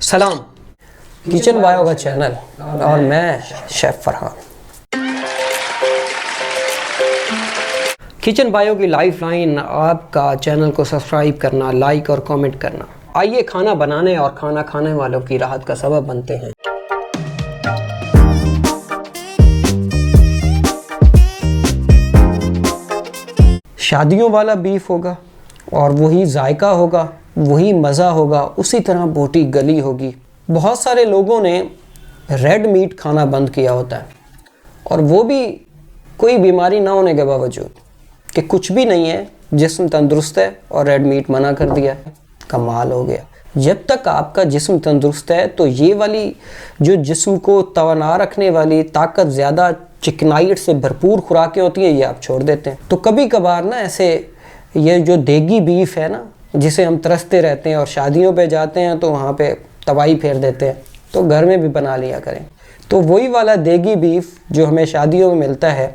सलाम, kitchen bio का channel और मैं शेफ फरहान। किचन बायो की लाइफ लाइन आपका चैनल को सब्सक्राइब करना, लाइक और कमेंट करना। आइए खाना बनाने और खाना खाने वालों की राहत का सबब बनते हैं। शादियों वाला बीफ होगा और वही जायका होगा, वही मज़ा होगा, उसी तरह बोटी गली होगी। बहुत सारे लोगों ने रेड मीट खाना बंद किया होता है और वो भी कोई बीमारी ना होने के बावजूद कि कुछ भी नहीं है, जिस्म तंदुरुस्त है और रेड मीट मना कर दिया। कमाल हो गया। जब तक आपका जिस्म तंदुरुस्त है तो ये वाली जो जिस्म को तवाना रखने वाली ताकत ज़्यादा चिकनाइट से भरपूर खुराकें होती हैं, ये आप छोड़ देते हैं। तो कभी कभार ना ऐसे ये जो देगी बीफ है ना, जिसे हम तरसते रहते हैं और शादियों पे जाते हैं तो वहाँ पे तवाई फेर देते हैं, तो घर में भी बना लिया करें। तो वही वाला देगी बीफ जो हमें शादियों में मिलता है,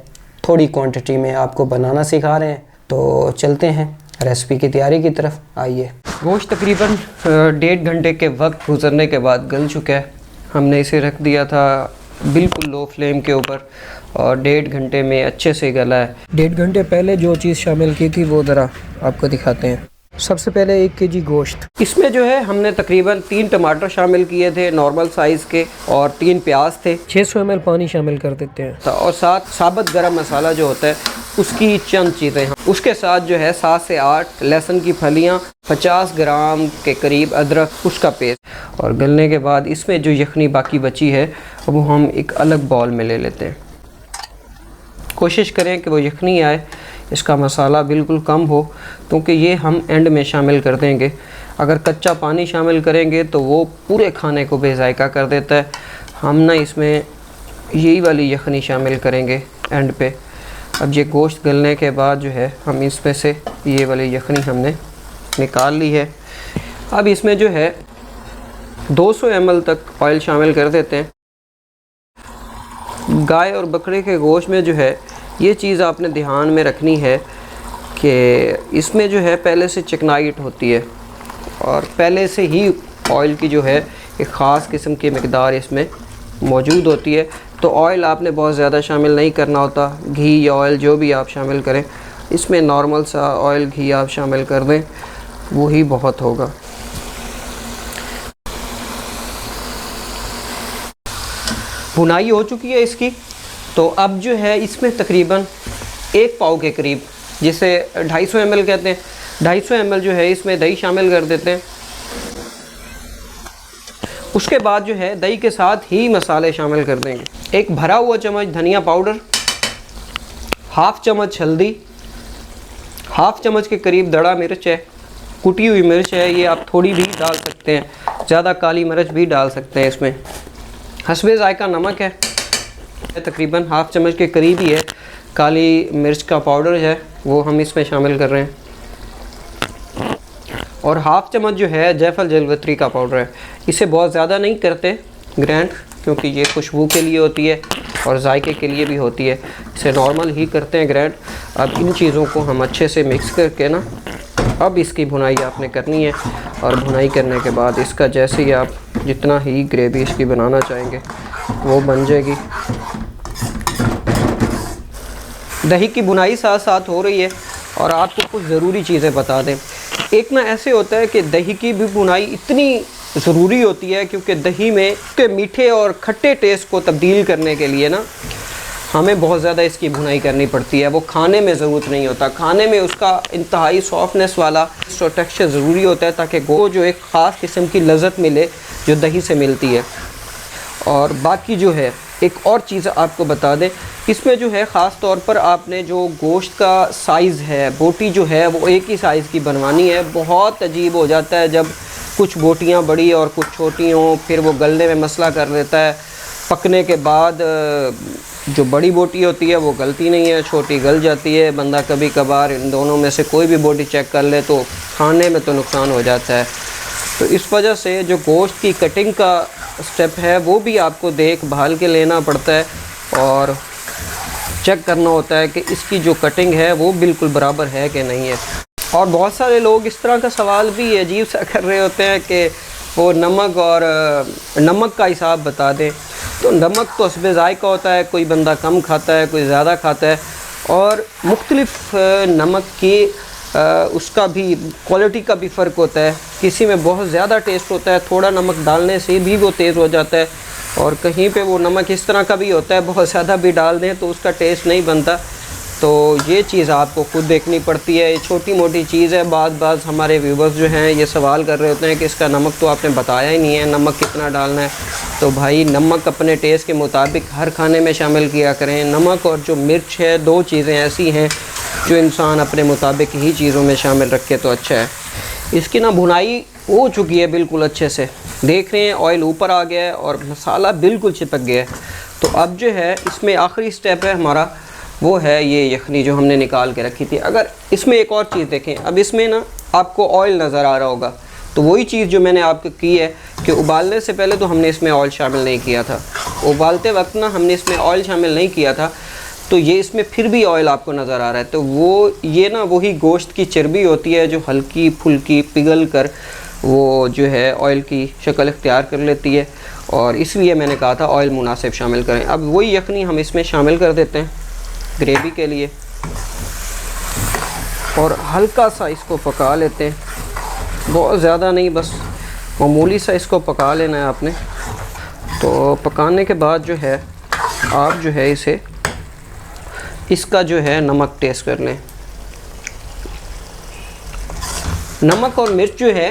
थोड़ी क्वांटिटी में आपको बनाना सिखा रहे हैं। तो चलते हैं रेसिपी की तैयारी की तरफ। आइए। गोश्त तकरीबन 1.5 घंटे के वक्त गुजरने के बाद गल चुका है। हमने इसे रख दिया था बिल्कुल लो फ्लेम के ऊपर और 1.5 घंटे में अच्छे से गला है। 1.5 घंटे पहले जो चीज़ शामिल की थी वो ज़रा आपको दिखाते हैं। सबसे पहले 1 केजी गोश्त। इसमें जो है हमने तकरीबन 3 टमाटर शामिल किए थे नॉर्मल साइज़ के और 3 प्याज थे। 600 ml पानी शामिल कर देते हैं और साथ साबुत गरम मसाला जो होता है उसकी चंद चीज़ें। उसके साथ जो है 7 से 8 लहसुन की फलियाँ, 50 ग्राम के करीब अदरक, उसका पेस्ट। और गलने के बाद इसमें जो यखनी बाकी बची है वो हम एक अलग बाउल में ले लेते हैं। कोशिश करें कि वो यखनी आए, इसका मसाला बिल्कुल कम हो, क्योंकि ये हम एंड में शामिल कर देंगे। अगर कच्चा पानी शामिल करेंगे तो वो पूरे खाने को बेजायका कर देता है। हम ना इसमें यही वाली यखनी शामिल करेंगे एंड पे। अब ये गोश्त गलने के बाद जो है हम इसमें से ये वाली यखनी हमने निकाल ली है। अब इसमें जो है 200 ml तक ऑयल शामिल कर देते हैं। गाय और बकरे के गोश्त में जो है ये चीज़ आपने ध्यान में रखनी है कि इसमें जो है पहले से चिकनाइट होती है और पहले से ही ऑयल की जो है एक ख़ास किस्म की मकदार इसमें मौजूद होती है। तो ऑयल आपने बहुत ज़्यादा शामिल नहीं करना होता। घी या ऑयल जो भी आप शामिल करें, इसमें नॉर्मल सा ऑयल घी आप शामिल कर दें, वही बहुत होगा। भुनाई हो चुकी है इसकी, तो अब जो है इसमें तकरीबन 1 पाव के करीब, जिसे 250 ml कहते हैं, 250 ml जो है इसमें दही शामिल कर देते हैं। उसके बाद जो है दही के साथ ही मसाले शामिल कर देंगे। 1 भरा हुआ चम्मच धनिया पाउडर, 1/2 चम्मच हल्दी, 1/2 चम्मच के करीब दड़ा मिर्च है, कुटी हुई मिर्च है, ये आप थोड़ी भी डाल सकते हैं, ज़्यादा काली मिर्च भी डाल सकते हैं इसमें। हस्बे जायका नमक है, तकरीबन 1/2 चम्मच के करीब ही है। काली मिर्च का पाउडर है वो हम इसमें शामिल कर रहे हैं और 1/2 चम्मच जो है जायफल जलवत्री का पाउडर है। इसे बहुत ज़्यादा नहीं करते ग्राइंड, क्योंकि ये खुशबू के लिए होती है और जायके के लिए भी होती है, इसे नॉर्मल ही करते हैं ग्राइंड। अब इन चीज़ों को हम अच्छे से मिक्स करके ना, अब इसकी भुनाई आपने करनी है और भुनाई करने के बाद इसका जैसे ही आप जितना ही ग्रेवी इसकी बनाना चाहेंगे वो बन जाएगी। दही की भुनाई साथ साथ हो रही है और आपको कुछ ज़रूरी चीज़ें बता दें। एक ना ऐसे होता है कि दही की भी भुनाई इतनी ज़रूरी होती है, क्योंकि दही में के मीठे और खट्टे टेस्ट को तब्दील करने के लिए ना हमें बहुत ज़्यादा इसकी भुनाई करनी पड़ती है। वो खाने में ज़रूरत नहीं होता, खाने में उसका इंतहाई सॉफ्टनेस वाला टेक्सचर ज़रूरी होता है, ताकि गो जो एक ख़ास किस्म की लज़्ज़त मिले जो दही से मिलती है। और बाकी जो है एक और चीज़ आपको बता दें, इसमें जो है ख़ास तौर पर आपने जो गोश्त का साइज़ है, बोटी जो है वो एक ही साइज़ की बनवानी है। बहुत अजीब हो जाता है जब कुछ बोटियां बड़ी और कुछ छोटी हों, फिर वो गलने में मसला कर देता है। पकने के बाद जो बड़ी बोटी होती है वो गलती नहीं है, छोटी गल जाती है। बंदा कभी कभार इन दोनों में से कोई भी बोटी चेक कर ले तो खाने में तो नुकसान हो जाता है। तो इस वजह से जो गोश्त की कटिंग का स्टेप है वो भी आपको देख भाल के लेना पड़ता है और चेक करना होता है कि इसकी जो कटिंग है वो बिल्कुल बराबर है कि नहीं है। और बहुत सारे लोग इस तरह का सवाल भी अजीब सा कर रहे होते हैं कि वो नमक और नमक का हिसाब बता दें। तो नमक तो हस्बे ज़ायका होता है, कोई बंदा कम खाता है, कोई ज़्यादा खाता है, और मुख्तलिफ़ नमक की उसका भी क्वालिटी का भी फ़र्क होता है। किसी में बहुत ज़्यादा टेस्ट होता है, थोड़ा नमक डालने से भी वो तेज़ हो जाता है, और कहीं पे वो नमक इस तरह का भी होता है, बहुत ज़्यादा भी डाल दें तो उसका टेस्ट नहीं बनता। तो ये चीज़ आपको खुद देखनी पड़ती है। ये छोटी मोटी चीज़ है। बाज़ हमारे व्यूवर्स जो हैं ये सवाल कर रहे होते हैं कि इसका नमक तो आपने बताया ही नहीं है, नमक कितना डालना है। तो भाई नमक अपने टेस्ट के मुताबिक हर खाने में शामिल किया करें। नमक और जो मिर्च है, दो चीज़ें ऐसी हैं जो इंसान अपने मुताबिक ही चीज़ों में शामिल रखे तो अच्छा है। इसकी ना भुनाई हो चुकी है बिल्कुल अच्छे से, देख रहे हैं ऑयल ऊपर आ गया है और मसाला बिल्कुल चिपक गया है। तो अब जो है इसमें आखिरी स्टेप है हमारा, वो है ये यखनी जो हमने निकाल के रखी थी। अगर इसमें एक और चीज़ देखें, अब इसमें ना आपको ऑयल नज़र आ रहा होगा, तो वही चीज़ जो मैंने आपको की है कि उबालने से पहले तो हमने इसमें ऑयल शामिल नहीं किया था, उबालते वक्त ना हमने इसमें ऑयल शामिल नहीं किया था, तो ये इसमें फिर भी ऑयल आपको नज़र आ रहा है। तो वो ये ना वही गोश्त की चर्बी होती है जो हल्की फुल्की पिघल कर वो जो है ऑयल की शक्ल इख्तियार कर लेती है, और इसलिए मैंने कहा था ऑयल मुनासिब शामिल करें। अब वही यखनी हम इसमें शामिल कर देते हैं ग्रेवी के लिए, और हल्का सा इसको पका लेते हैं, बहुत ज़्यादा नहीं, बस मामूली सा इसको पका लेना है आपने। तो पकाने के बाद जो है आप जो है इसका जो है नमक टेस्ट कर लें। नमक और मिर्च जो है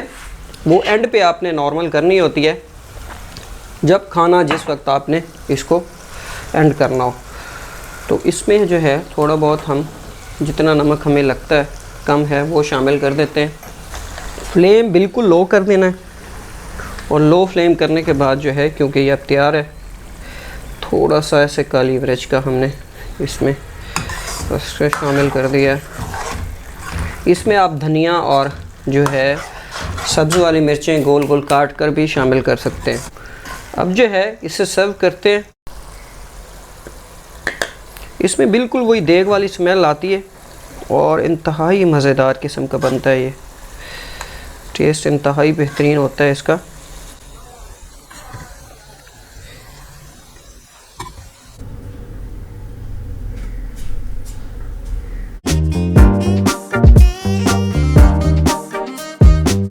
वो एंड पे आपने नॉर्मल करनी होती है, जब खाना जिस वक्त आपने इसको एंड करना हो। तो इसमें जो है थोड़ा बहुत हम जितना नमक हमें लगता है कम है वो शामिल कर देते हैं। फ्लेम बिल्कुल लो कर देना है, और लो फ्लेम करने के बाद जो है, क्योंकि ये अब तैयार है, थोड़ा सा ऐसे काली मिर्च का हमने इसमें शामिल कर दिया है। इसमें आप धनिया और जो है सब्ज़ वाली मिर्चें गोल गोल काट कर भी शामिल कर सकते हैं। अब जो है इसे सर्व करते हैं। इसमें बिल्कुल वही देग वाली स्मेल आती है और इंतहाई मज़ेदार किस्म का बनता है ये, टेस्ट इंतहाई बेहतरीन होता है इसका।